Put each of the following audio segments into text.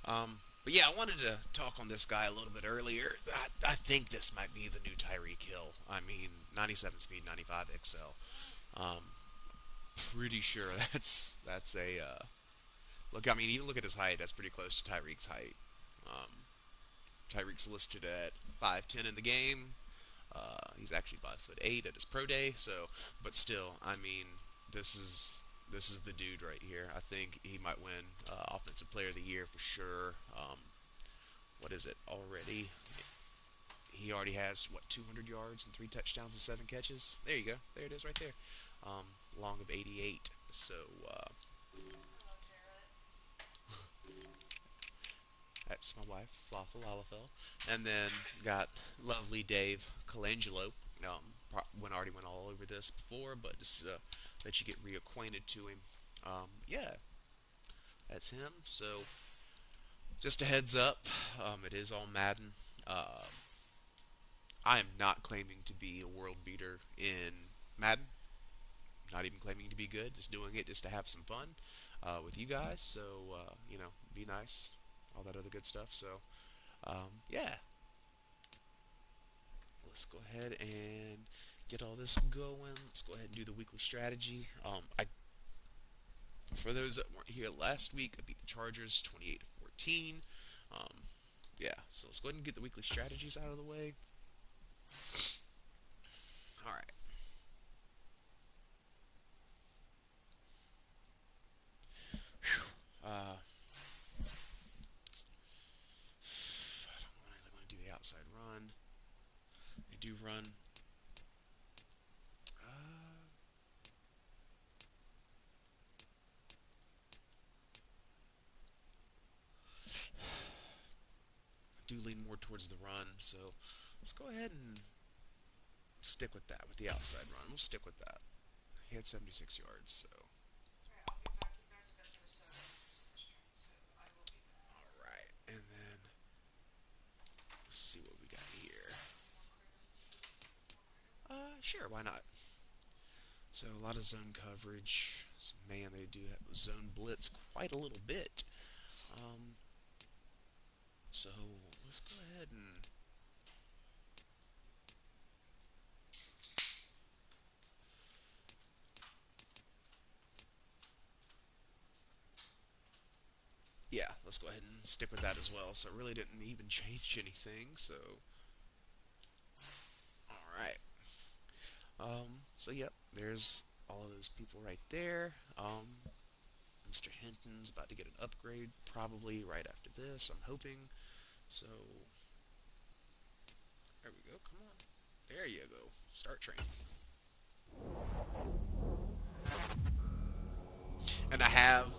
But yeah, I wanted to talk on this guy a little bit earlier. I think this might be the new Tyreek Hill. I mean, 97 speed, 95 XL. Um, Pretty sure that's a look. I mean, even look at his height. That's pretty close to Tyreek's height. Um, Tyreek's listed at 5'10" in the game. He's actually 5'8" at his pro day. So, but still, I mean, this is this is the dude right here. I think he might win Offensive Player of the Year for sure. What is it already? He already has what 200 yards and 3 touchdowns and 7 catches. There you go. There it is right there. Um, Long of 88. So that's my wife, Flawful Lalafell. And then got lovely Dave Colangelo. Already went all over this before, but just let you get reacquainted to him. Yeah, that's him. So just a heads up, it is all Madden. Uh, I am not claiming to be a world beater in Madden. Not even claiming to be good. Just doing it just to have some fun with you guys. So be nice, all that other good stuff. So yeah, let's go ahead and get all this going. Let's go ahead and do the weekly strategy. I For those that weren't here last week, I beat the Chargers 28-14. Um, yeah, so let's go ahead and get the weekly strategies out of the way. All right. Uh, I don't really want to do the outside run. They do run. Uh, do lean more towards the run, so let's go ahead and stick with that with the outside run. We'll stick with that. He had 76 yards, so all right. And then let's see what we got here. Sure, why not? So a lot of zone coverage. So, man, they do have zone blitz quite a little bit. Um, so let's go ahead and yeah, let's go ahead and stick with that as well. So it really didn't even change anything. So all right. So yep, there's all of those people right there. Mr. Hinton's about to get an upgrade probably right after this. I'm hoping. So there we go. Come on. There you go. Start training. And I have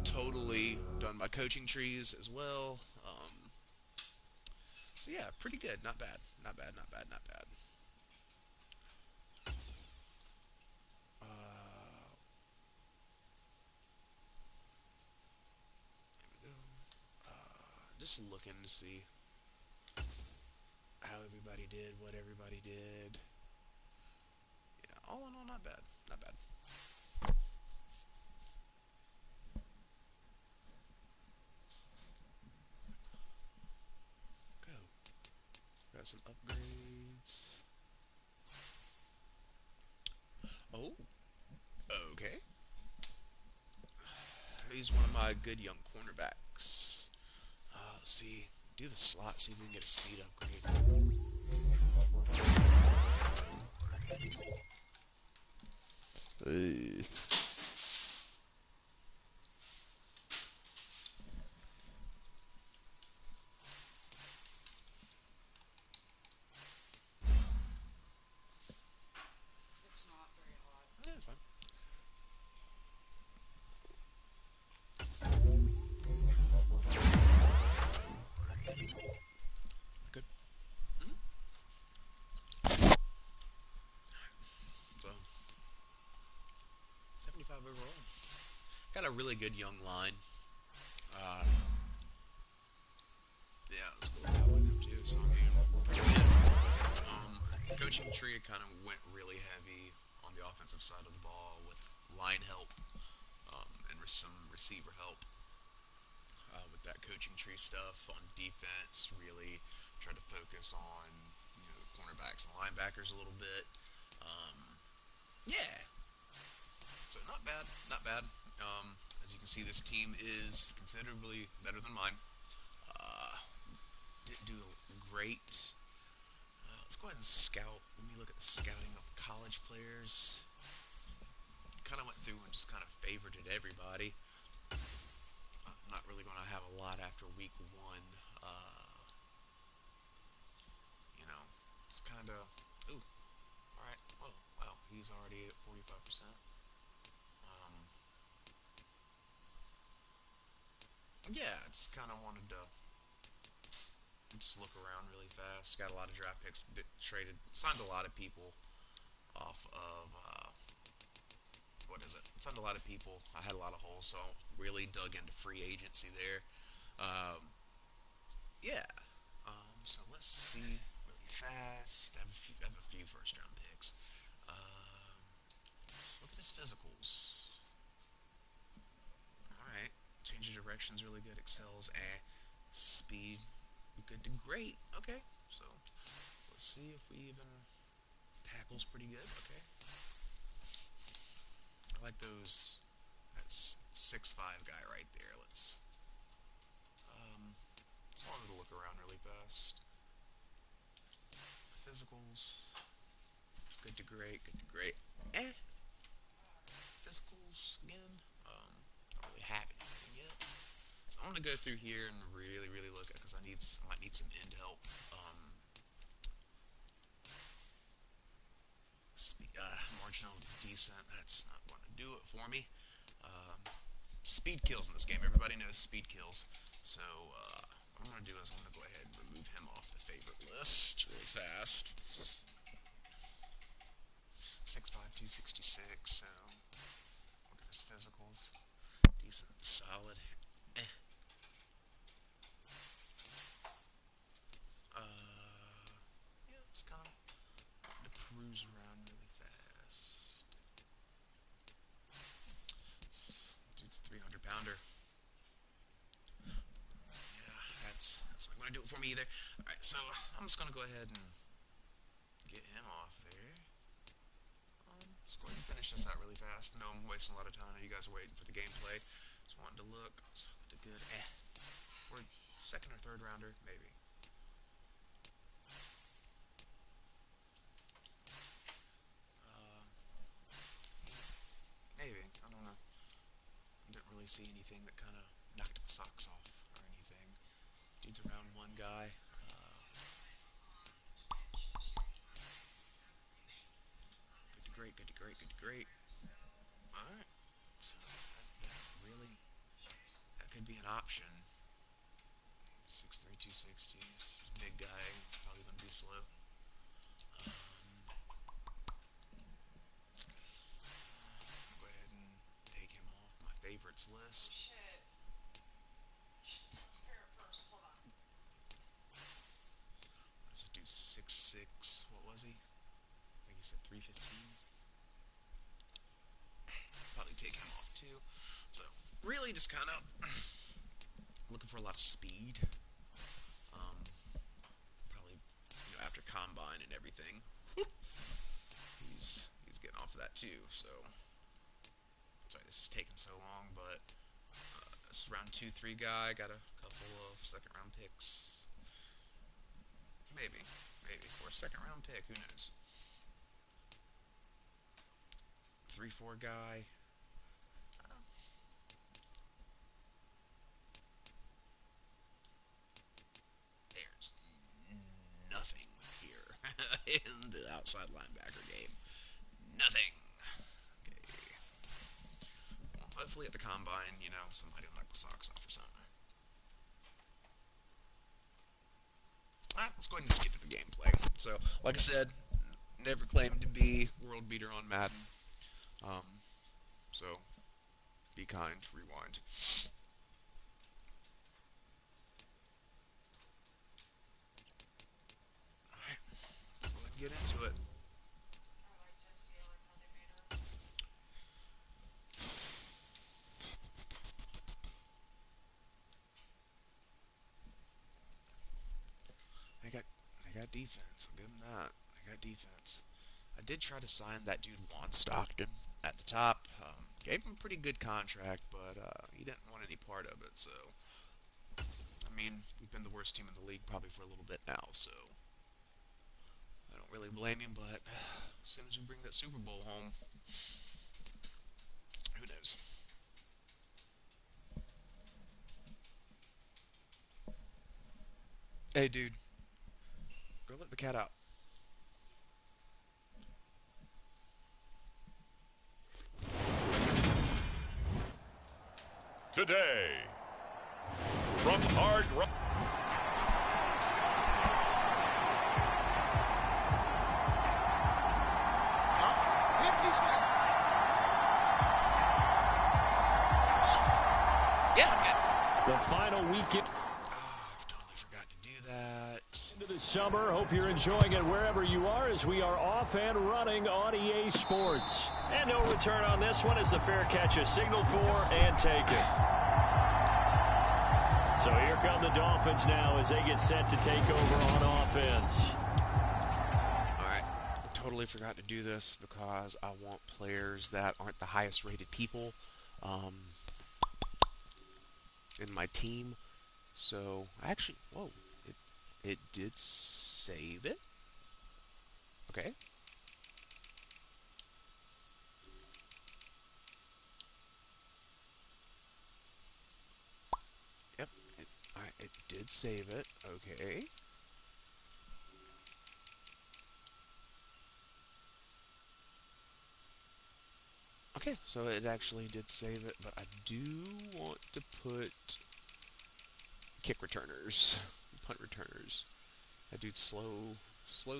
totally done my coaching trees as well. So yeah, pretty good. Not bad. Not bad. Not bad. Not bad. Uh, there we go. Just looking to see how everybody did, what everybody did. Yeah, all in all, not bad. Not bad. Go. Got some upgrades. Oh, okay. He's one of my good young cornerbacks. Let's see. Do the slot, see if we can get a speed upgrade. Yeah, it's fine. Good. Mhm. So, 75 overall. Got a really good young line. Uh, yeah, let's go with that one too. So, I mean, pretty good. Coaching tree kind of went really heavy on the offensive side of the ball with line help and some receiver help with that coaching coaching tree stuff on defense. Really try to focus on the cornerbacks and linebackers a little bit. Um, yeah, so not bad, not bad. As you can see, this team is considerably better than mine. Uh, didn't do great. Let's go ahead and scout. Let me look at the scouting of college players. Kind of went through and just kind of favorited everybody. I'm not really going to have a lot after week one. You know, it's kind of. Ooh, all right. Well, wow, he's already at 45%. Um, yeah, just kind of wanted to just look around really fast. Got a lot of draft picks. Traded, signed a lot of people off of what is it? Signed a lot of people. I had a lot of holes, so really dug into free agency there. Um, yeah. So let's see really fast. I have a few first round picks. Let's look at his physicals. All right. Change of directions really good. Excels. Speed good to great. Okay. So let's see if we even tackles pretty good. Okay. I like those. That's 6'5" guy right there. Um, just wanted to look around really fast. Physicals, good to great, good to great. Eh, physicals again. Don't really have anything yet. So I'm gonna go through here and really, really look at because I might need some end help. Marginal decent. That's not going to do it for me. Um, Speed kills in this game. Everybody knows speed kills. So what I'm going to do is I'm going to go ahead and remove him off the favorite list really fast. 6'5", 266. So look at his physicals. Decent, solid. Eh. Yeah, just kind of cruise around really fast. Dude's 300 pounder. Yeah, that's not going to do it for me either. All right, so I'm just going to go ahead and get him off there. Let's go ahead and finish this out really fast. No, I'm wasting a lot of time. You guys are waiting for the gameplay. Just wanted to look. So looked good. For second or third rounder, maybe. Uh, Maybe. I don't know. I didn't really see anything that kind of knocked my socks off or anything. Dude's around one guy. Good to great. Good to great. Good to great. All right. So that really that could be an option. 6'3", 260. This big guy probably gonna be slow. Go ahead and take him off my favorites list. What does it do? 6'6". What was he? I think he said 315. Probably take him off too. So really, just kind of looking for a lot of speed. Um, Probably after combine and everything, he's getting off of that too. So sorry this is taking so long, but this is round 2, 3 guy. Got a couple of second round picks. Maybe for a second round pick. Who knows? 3, 4 guy. Uh, there's nothing here in the outside linebacker game. Nothing. Okay. Well, hopefully at the combine, somebody will knock the socks off or something. Alright, let's go ahead and skip to the gameplay. So, like I said, never claimed to be world beater on Madden. Um, so, be kind, rewind. Alright, let's go ahead and get into it. got defense. I'll give him that. I got defense. I did try to sign that dude Juan Stockton at the top. Gave him a pretty good contract, but he didn't want any part of it. So, I mean, we've been the worst team in the league probably for a little bit now. So, I don't really blame him. But as soon as we bring that Super Bowl home, who knows? Hey, dude, go let the cat out. Today, from Hard Rock. Yeah, I'm good. The final weekend. I've totally forgot to do that. Into the summer. Hope you're enjoying it wherever you are as we are off and running on EA Sports. And no return on this one as the fair catch is signaled for and taken. So here come the Dolphins now as they get set to take over on offense. Alright, totally forgot to do this because I want players that aren't the highest rated people in my team. So, actually, whoa, it did save it. Okay. Yep, it did save it. Okay. Okay, so it actually did save it, but I do want to put kick returners, punt returners. That dude's slow. So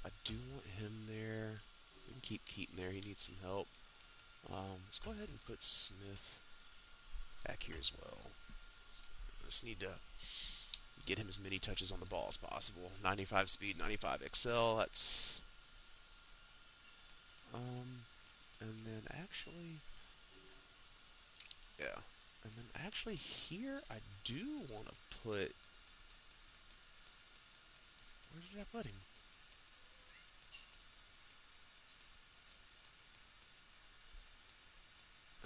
I do want him there. We can keep Keaton there. He needs some help. Let's go ahead and put Smith back here as well. Just need to get him as many touches on the ball as possible. 95 speed, 95 XL. That's and then actually, yeah. And then actually here, I do want to put, where did I put him?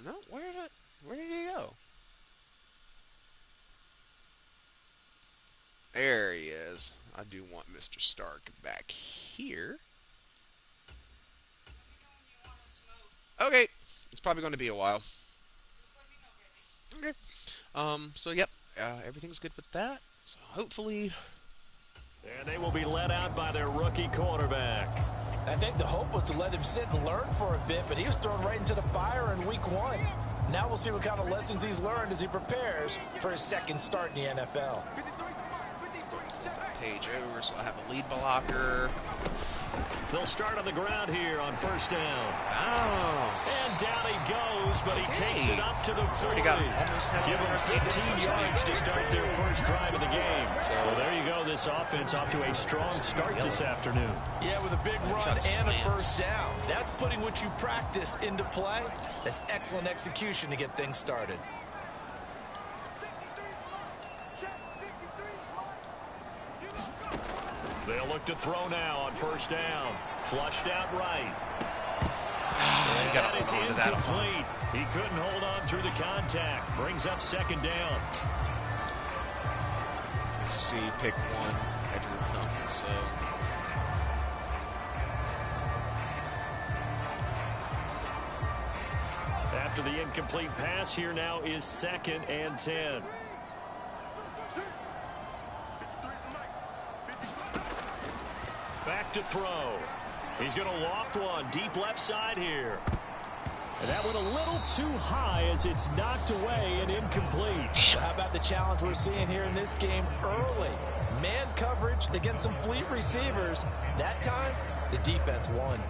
No, where did he go? There he is. I do want Mr. Stark back here. Okay, it's probably going to be a while. Okay. So yep, everything's good with that. So hopefully. And they will be let out by their rookie quarterback. I think the hope was to let him sit and learn for a bit, but he was thrown right into the fire in week 1. Now we'll see what kind of lessons he's learned as he prepares for his second start in the NFL. Page over, so I have a lead blocker. They'll start on the ground here on first down. Oh. And down he goes, but he takes it up to the 40. Got almost Give them 15 yards to start their first drive of the game. So well, there you go. This offense off to a strong start this afternoon. Yeah, with a big run and a first down. That's putting what you practice into play. That's excellent execution to get things started. They'll look to throw now on first down. Flushed out right. You got to hold on to that. He couldn't hold on through the contact. Brings up second down. As you see, pick one every round. So. After the incomplete pass, here now is 2nd and 10. Back to throw. He's going to loft one deep left side here. And that went a little too high as it's knocked away and incomplete. How about the challenge we're seeing here in this game early? Man coverage against some fleet receivers. That time, the defense won.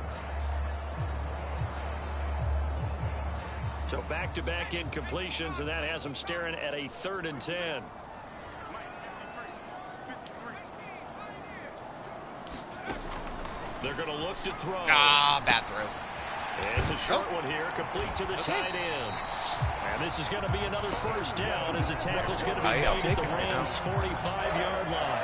So back-to-back incompletions, and that has them staring at a 3rd and 10. They're going to look to throw. Ah, bad throw. And it's a short one here, complete to the tight end. And this is going to be another first down as the tackle's going to be I'll made take at the it right now. Rams' 45-yard line.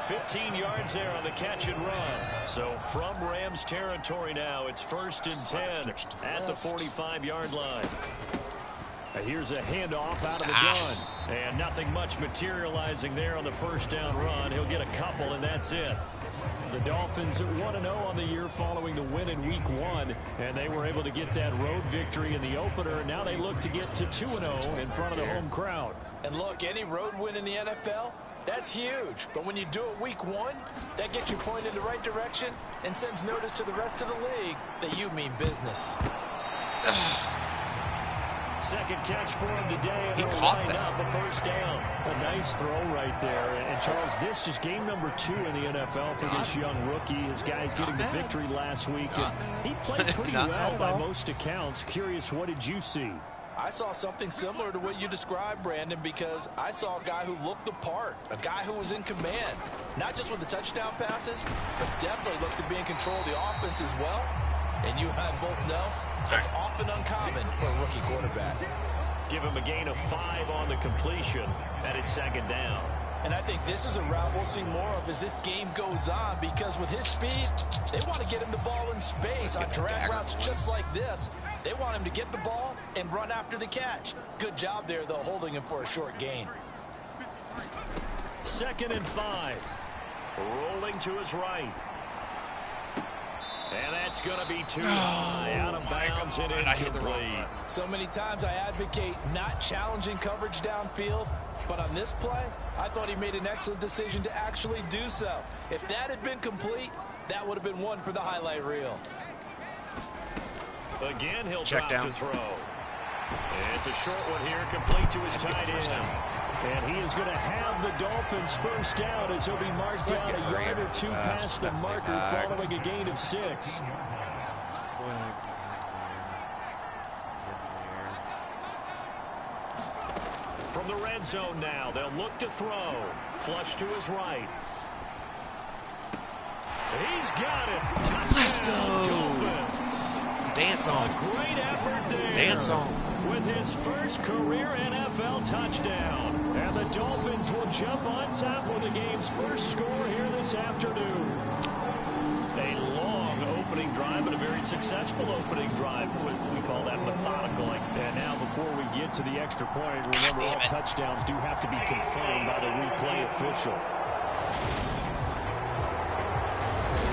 15 yards there on the catch and run. So from Rams territory now, it's 1st and 10 at the 45-yard line. Here's a handoff out of the gun. And nothing much materializing there on the first down run. He'll get a couple, and that's it. The Dolphins 1-0 on the year following the win in Week 1, and they were able to get that road victory in the opener, and now they look to get to 2-0 in front of the home crowd. And look, any road win in the NFL, that's huge. But when you do it Week 1, that gets you pointed in the right direction and sends notice to the rest of the league that you mean business. Second catch for him today, and He he'll caught line that. up a first down. A nice throw right there. And Charles, this is game number 2 in the NFL for this young rookie. His guys getting the victory last week. And he played pretty well by most accounts. Curious, what did you see? I saw something similar to what you described, Brandon, because I saw a guy who looked the part, a guy who was in command, not just with the touchdown passes, but definitely looked to be in control of the offense as well. And you and I both know that's often uncommon for a rookie quarterback. Give him a gain of 5 on the completion, and it's 2nd down. And I think this is a route we'll see more of as this game goes on, because with his speed, they want to get him the ball in space on drag routes just like this. They want him to get the ball and run after the catch. Good job there, though, holding him for a short gain. 2nd and 5. Rolling to his right. And that's going to be too high, out of bounds and incomplete. So many times I advocate not challenging coverage downfield, but on this play, I thought he made an excellent decision to actually do so. If that had been complete, that would have been one for the highlight reel. Again, he'll Check drop down. to throw. And it's a short one here, complete to his tight end. And he is going to have the Dolphins first down as he'll be marked down a yard or 2 past the marker following a gain of 6. From the red zone now, they'll look to throw. Flush to his right. He's got it. Touchdown, Let's go. Dolphins. Dance on. A great effort there. Dance on. With his first career NFL touchdown. And the Dolphins will jump on top with the game's first score here this afternoon. A long opening drive, but a very successful opening drive. We call that methodical. And now before we get to the extra point, remember all touchdowns do have to be confirmed by the replay official.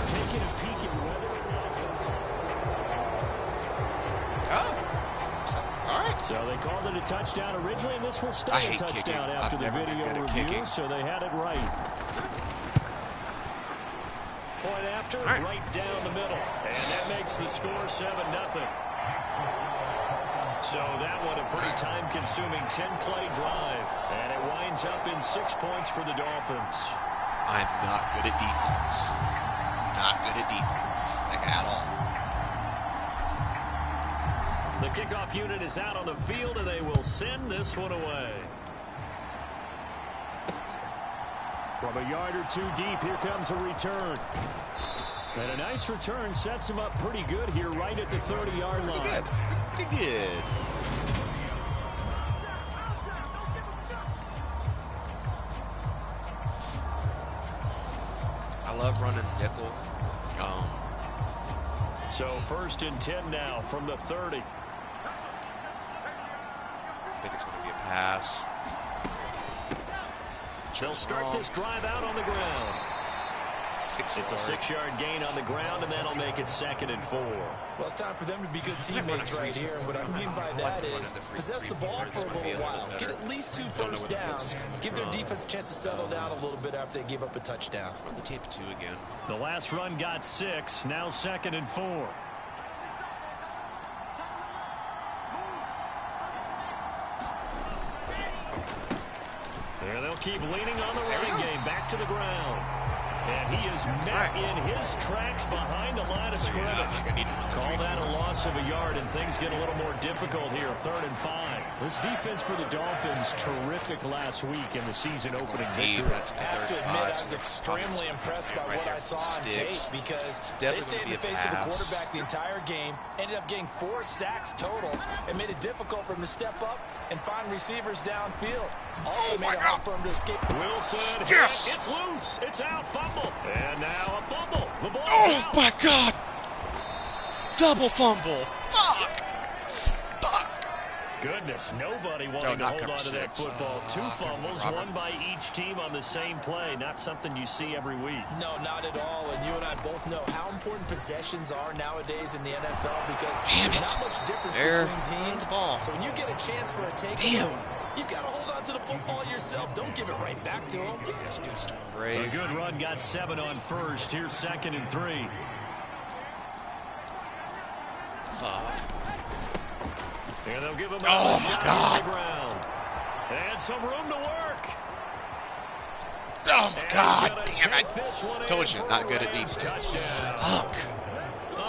Taking a peek at whether or not it goes. All right. So they called it a touchdown originally, and this will stay a touchdown after the video review, so they had it right. Point after, right down the middle. And that makes the score 7-0. So that one a pretty time-consuming 10-play drive. And it winds up in 6 points for the Dolphins. I'm not good at defense. Not good at defense, like at all. The kickoff unit is out on the field, and they will send this one away. From a yard or 2 deep, here comes a return. And a nice return sets him up pretty good here right at the 30-yard line. Pretty good. Pretty good. I love running nickel. So 1st and 10 now from the 30. I think it's going to be a pass. They'll start this drive out on the ground. It's a 6-yard gain on the ground, and that'll make it 2nd and 4. Well, it's time for them to be good teammates right here. And what I mean by that is possess the ball for a little while. Get at least 2 first downs. Give their defense a chance to settle down a little bit after they give up a touchdown. Run the tape 2 again. The last run got 6. Now 2nd and 4. There they'll keep leaning on the running game. Back to the ground. And he is met in his tracks behind the line of scrimmage. Call that a loss of a yard, and things get a little more difficult here. 3rd and 5. This defense for the Dolphins, terrific last week in the season opening victory. I have to admit, I was extremely impressed by what I saw on tape because they stayed in the face of the quarterback the entire game, ended up getting 4 sacks total, and made it difficult for him to step up and find receivers downfield. Also made it hard for him to escape. Wilson, yes! It's loose. It's out. Fumble. And now a fumble. The ball's out. My God! Double fumble. Fuck! Goodness, nobody wanting to hold on to that football. 2 fumbles, one by each team on the same play. Not something you see every week. No, not at all. And you and I both know how important possessions are nowadays in the NFL because there's not much difference between teams. So when you get a chance for a takeaway, you got to hold on to the football yourself. Don't give it right back to him. A good run got 7 on first. Here's 2nd and 3. Fuck. And they'll give him my God. the ground. And some room to work. Oh, my God. Damn it. Told you, not good at defense. Fuck.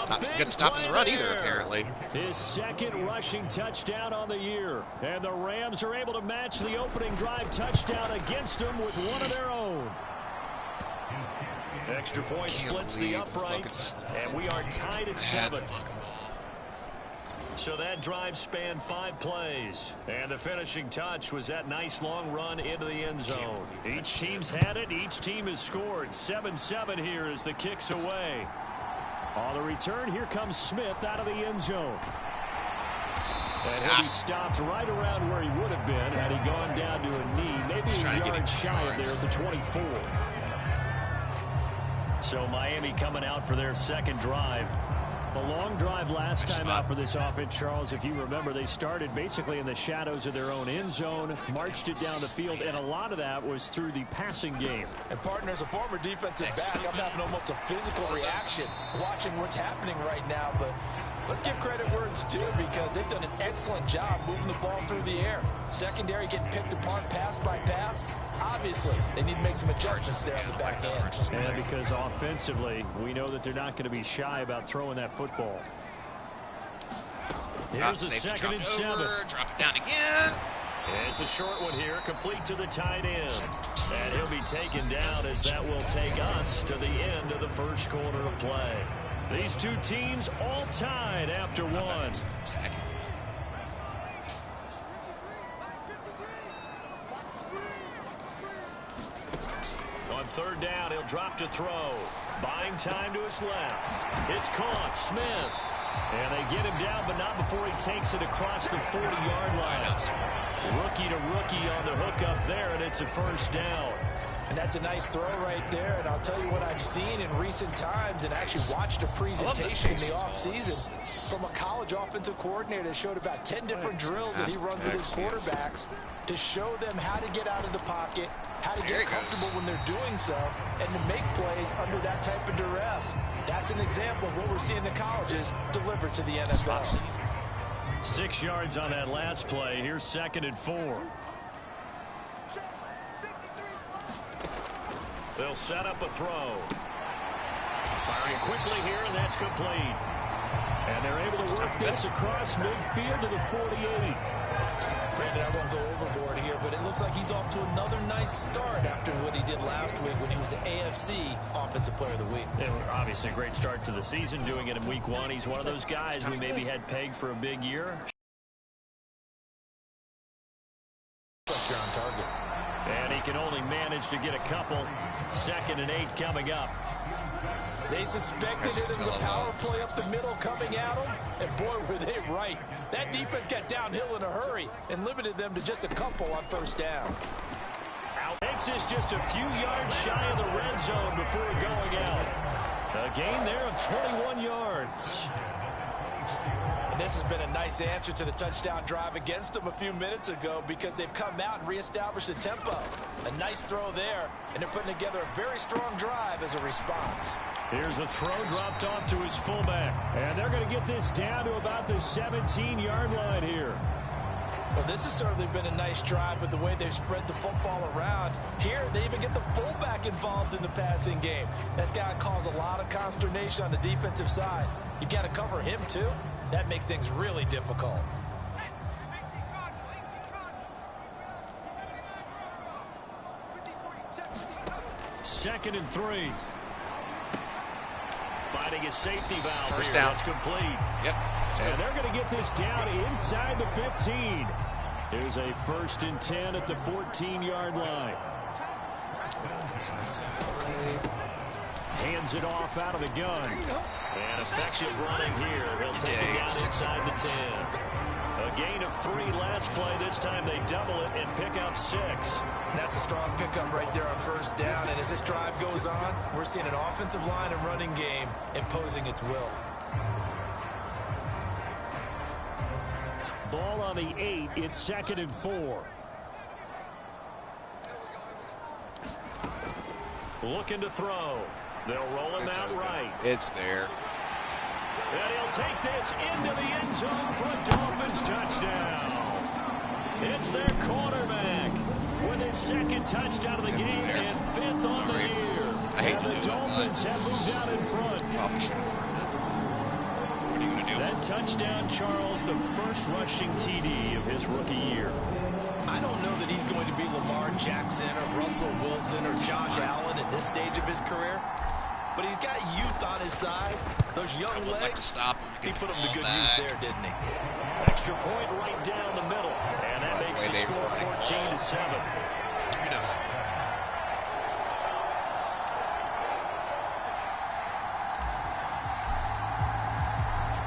Not good at stopping the run either, apparently. His 2nd rushing touchdown on the year. And the Rams are able to match the opening drive touchdown against them with one of their own. Extra point splits the uprights. And we are tied at 7. So that drive spanned 5 plays. And the finishing touch was that nice long run into the end zone. Each team's had it. Each team has scored. 7-7 here as the kick's away. On the return, here comes Smith out of the end zone. And he'll be stopped right around where he would have been had he gone down to a knee. Maybe a yard shy of there at the 24. So Miami coming out for their 2nd drive. A long drive last time out for this offense, Charles. If you remember, they started basically in the shadows of their own end zone, marched it down the field, and a lot of that was through the passing game. And partner, as a former defensive back, I'm having almost a physical reaction watching what's happening right now. But let's give credit where it's due because they've done an excellent job moving the ball through the air. Secondary getting picked apart pass by pass. Obviously, they need to make some adjustments there on the back end. And because offensively, we know that they're not going to be shy about throwing that football. Here's a 2nd and 7. Drop it down again. It's a short one here, complete to the tight end. And he'll be taken down as that will take us to the end of the first quarter of play. These two teams all tied after 1. On 3rd down, he'll drop to throw. Buying time to his left. It's caught. Smith. And they get him down, but not before he takes it across the 40-yard line. Rookie to rookie on the hook up there, and it's a 1st down. And that's a nice throw right there. And I'll tell you what I've seen in recent times and actually watched a presentation in the offseason from a college offensive coordinator that showed about 10 different drills that he runs with his quarterbacks to show them how to get out of the pocket, how to get comfortable when they're doing so, and to make plays under that type of duress. That's an example of what we're seeing in the colleges delivered to the NFL. 6 yards on that last play. Here's 2nd and 4. They'll set up a throw. Firing quickly here, and that's complete. And they're able to work this across midfield to the 48. Brandon, I won't go overboard here, but it looks like he's off to another nice start after what he did last week when he was the AFC Offensive Player of the Week. Yeah, obviously a great start to the season, doing it in week 1. He's one of those guys we maybe had pegged for a big year. Pressure on target. And he can only manage to get a couple. 2nd and 8 coming up. They suspected it was a power play up the middle coming at them, and boy, were they right. That defense got downhill in a hurry and limited them to just a couple on 1st down. Takes this just a few yards shy of the red zone before going out. A gain there of 21 yards. And this has been a nice answer to the touchdown drive against them a few minutes ago because they've come out and reestablished the tempo. A nice throw there, and they're putting together a very strong drive as a response. Here's a throw dropped off to his fullback. And they're going to get this down to about the 17-yard line here. Well, this has certainly been a nice drive with the way they've spread the football around. Here, they even get the fullback involved in the passing game. That's got to cause a lot of consternation on the defensive side. You've got to cover him, too. That makes things really difficult. Second and 3. Finding a safety valve. First here. down. That's complete. Yep. And they're going to get this down inside the 15. Here's a 1st and 10 at the 14-yard line. Hands it off out of the gun. And effective running here. He'll take it down inside the 10. A gain of 3 last play. This time they double it and pick up 6. That's a strong pickup right there on 1st down. And as this drive goes on, we're seeing an offensive line and running game imposing its will. Ball on the 8. It's 2nd and 4. Looking to throw. They'll roll him out right. It's there. And he'll take this into the end zone for a Dolphins touchdown. It's their quarterback with his 2nd touchdown of the game and 5th on the year. And the Dolphins have moved out in front. Probably should have thrown that ball. What are you going to do? That touchdown, Charles, the first rushing TD of his rookie year. I don't know that he's going to be Lamar Jackson or Russell Wilson or Josh Allen at this stage of his career. But he's got youth on his side. Those young legs, like to stop him, he put them to good back. use there, didn't he? Extra point right down the middle. And that makes the score 14-7. Who knows?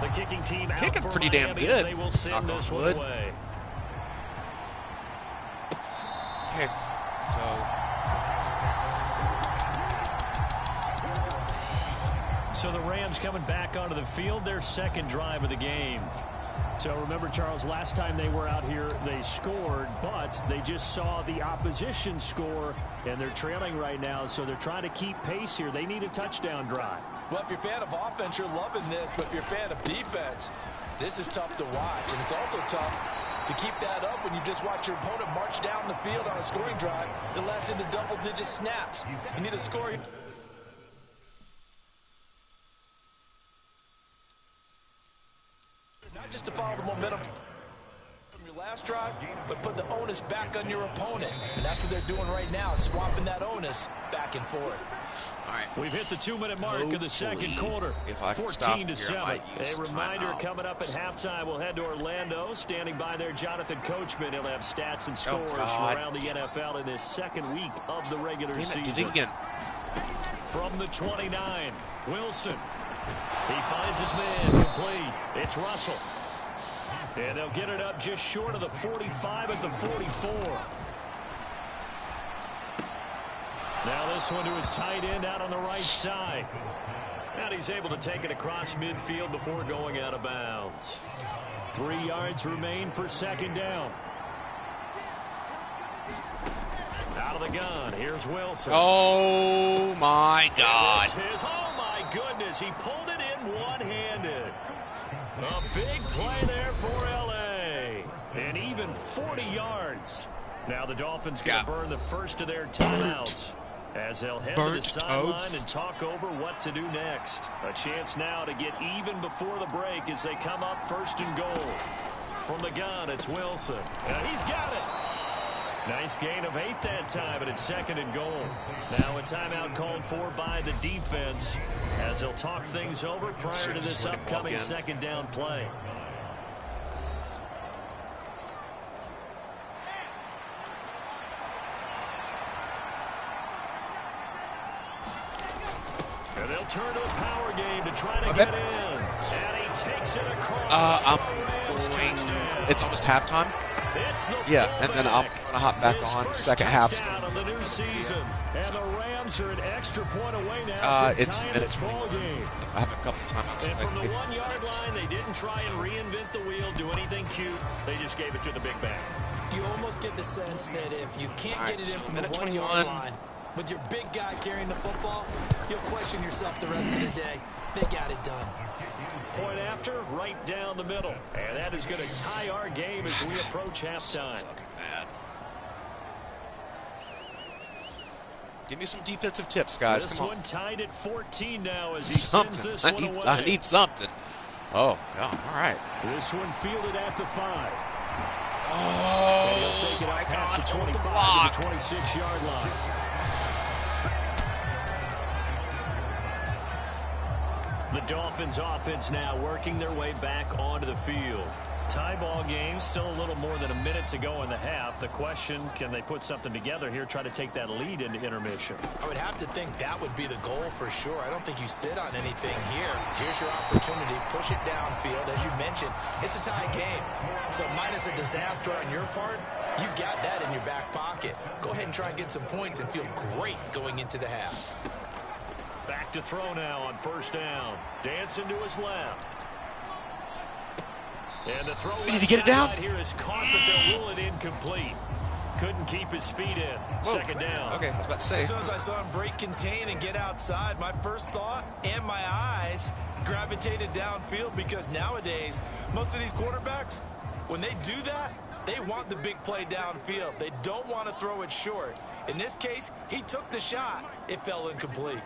The kicking team out Kicking for pretty damn Miami, good. They will send this one away. Okay, so So the Rams coming back onto the field, their 2nd drive of the game. So remember, Charles, last time they were out here, they scored, but they just saw the opposition score, and they're trailing right now, so they're trying to keep pace here. They need a touchdown drive. Well, if you're a fan of offense, you're loving this, but if you're a fan of defense, this is tough to watch, and it's also tough to keep that up when you just watch your opponent march down the field on a scoring drive that lasts into double-digit snaps. You need a score. Not just to follow the momentum from your last drive, but put the onus back on your opponent. And that's what they're doing right now, swapping that onus back and forth. all right. We've hit the 2-minute mark of the 2nd quarter. If I can stop 14-7. here, I might use A reminder timeout. coming up at halftime. We'll head to Orlando. Standing by there, Jonathan Coachman. He'll have stats and scores from around the NFL in this 2nd week of the regular season. Did it again. From the 29, Wilson. He finds his man complete. It's Russell. And they'll get it up just short of the 45 at the 44. Now this one to his tight end out on the right side. And he's able to take it across midfield before going out of bounds. 3 yards remain for 2nd down. Out of the gun, here's Wilson. Oh, my God. Oh, my goodness. He pulled it in one-handed. A big play there for L.A. And even 40 yards. Now the Dolphins going to burn the first of their timeouts as they'll head to the sideline and talk over what to do next. A chance now to get even before the break as they come up 1st and goal. From the gun, it's Wilson. And he's got it. Nice gain of 8 that time, and it's 2nd and goal. Now a timeout called for by the defense as they'll talk things over prior to this upcoming 2nd down play. And they'll turn to the power game to try to get in. And he takes it across. It's almost halftime. Yeah, and then I'm going to hop back on 2nd half. Of the new season. And the Rams are an extra point away now. It's minute 21. I have a couple timeouts. And from the 1-yard line, they didn't try and reinvent the wheel, do anything cute. They just gave it to the big back. You almost get the sense that if you can't get it in from the 1-yard line with your big guy carrying the football, you'll question yourself the rest of the day. They got it done. point after, right down the middle. And that is going to tie our game as we approach halftime. So fucking bad. Give me some defensive tips, guys. This Come on. one tied at 14 now as he sends this one away. I need something. Oh, God. All right. This one fielded at the 5. Oh, and he'll take it my up past God. the 25 to the 26-yard line. The Dolphins offense now working their way back onto the field. Tie ball game, still a little more than a minute to go in the half. The question, can they put something together here, try to take that lead into intermission? I would have to think that would be the goal for sure. I don't think you sit on anything here. Here's your opportunity. Push it downfield. As you mentioned, it's a tie game. So minus a disaster on your part, you've got that in your back pocket. Go ahead and try and get some points and feel great going into the half. Back to throw now on first down. Dancing to his left. And the throw Did he get it down? Here is caught, but they'll rule it incomplete. Couldn't keep his feet in. Whoa. Second down. Okay, I was about to say. As soon as I saw him break contain and get outside, my first thought and my eyes gravitated downfield, because nowadays, most of these quarterbacks, when they do that, they want the big play downfield. They don't want to throw it short. In this case, he took the shot. It fell incomplete.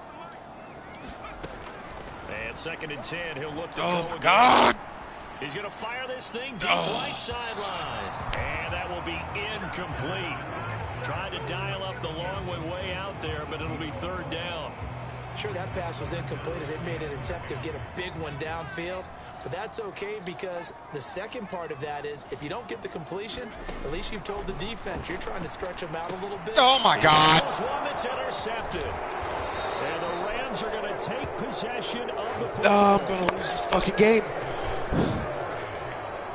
And second and 10, he'll look to Oh, throw my again. God. He's going to fire this thing deep right sideline. And that will be incomplete. Trying to dial up the long way out there, but it'll be third down. Sure, that pass was incomplete as they made an attempt to get a big one downfield. But that's okay, because the second part of that is if you don't get the completion, at least you've told the defense you're trying to stretch them out a little bit. Oh, my God. There's one that's intercepted. And the Rams are going to take possession of the football. I'm going to lose this fucking game.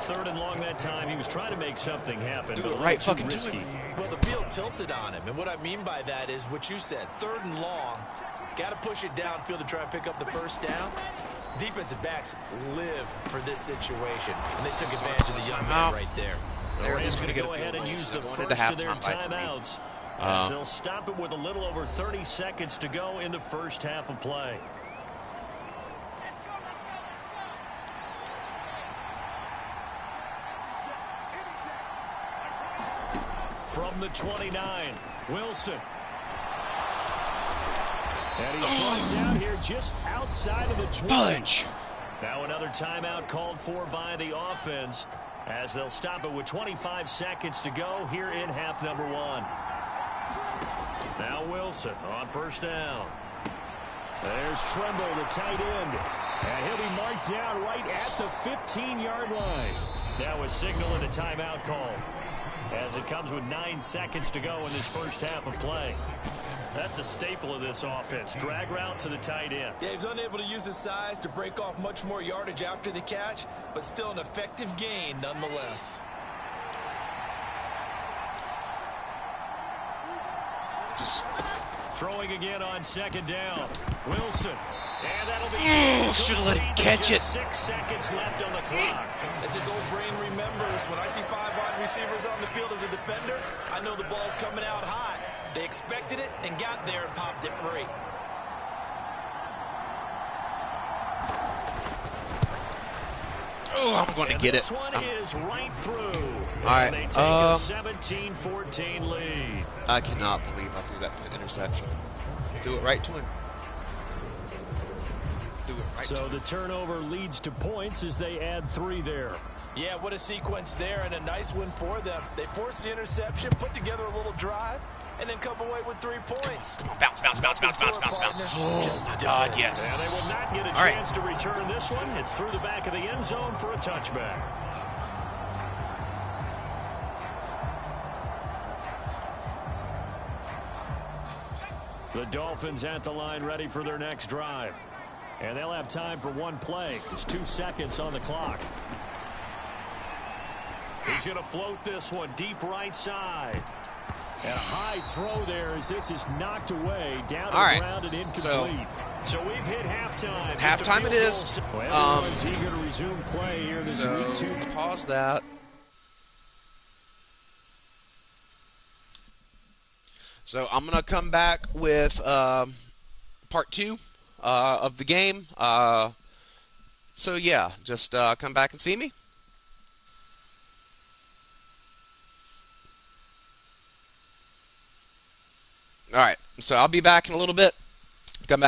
Third and long that time. He was trying to make something happen. Do but it a right little too fucking risky. Well, the field tilted on him, and what I mean by that is what you said, third and long. Got to push it downfield to try and pick up the first down. Defensive backs live for this situation, and they took advantage of the young man right there. The Rams going to go ahead and use the first of their timeouts. As they'll stop it with a little over 30 seconds to go in the first half of play. From the 29, Wilson. And he's brought down here just outside of the 20. Fudge. Now another timeout called for by the offense as they'll stop it with 25 seconds to go here in half number 1. Now Wilson on first down. There's Tremble, the tight end. And he'll be marked down right at the 15-yard line. Now a signal and a timeout call as it comes with 9 seconds to go in this first half of play. That's a staple of this offense. Drag route to the tight end. Yeah, he's unable to use his size to break off much more yardage after the catch, but still an effective gain nonetheless. Throwing again on second down. Wilson. And that'll be should have let him catch it. 6 seconds left on the clock. As his old brain remembers, when I see 5 wide receivers on the field as a defender, I know the ball's coming out hot. They expected it and got there and popped it free. Oh, I'm going to get it. This one is right through. All right, They take a 17-14 lead. I cannot believe I threw that interception. Threw it right to him. Threw it right to So him. the turnover leads to points as they add 3 there. Yeah, what a sequence there, and a nice one for them. They forced the interception, put together a little drive, and then come away with 3 points. Come on, bounce, bounce, bounce, bounce, bounce, bounce, bounce. Oh, my God, And yes. they will not get a All right. chance to return this one. It's through the back of the end zone for a touchback. The Dolphins at the line ready for their next drive. And they'll have time for 1 play. There's 2 seconds on the clock. He's going to float this one deep right side. And a high throw there as this is knocked away down to the ground and incomplete. So we've hit halftime. Halftime it is. Well, everyone's eager to resume play here in this week 2. Pause that. So I'm going to come back with part 2 of the game. So yeah, just come back and see me. All right. So I'll be back in a little bit. Come back.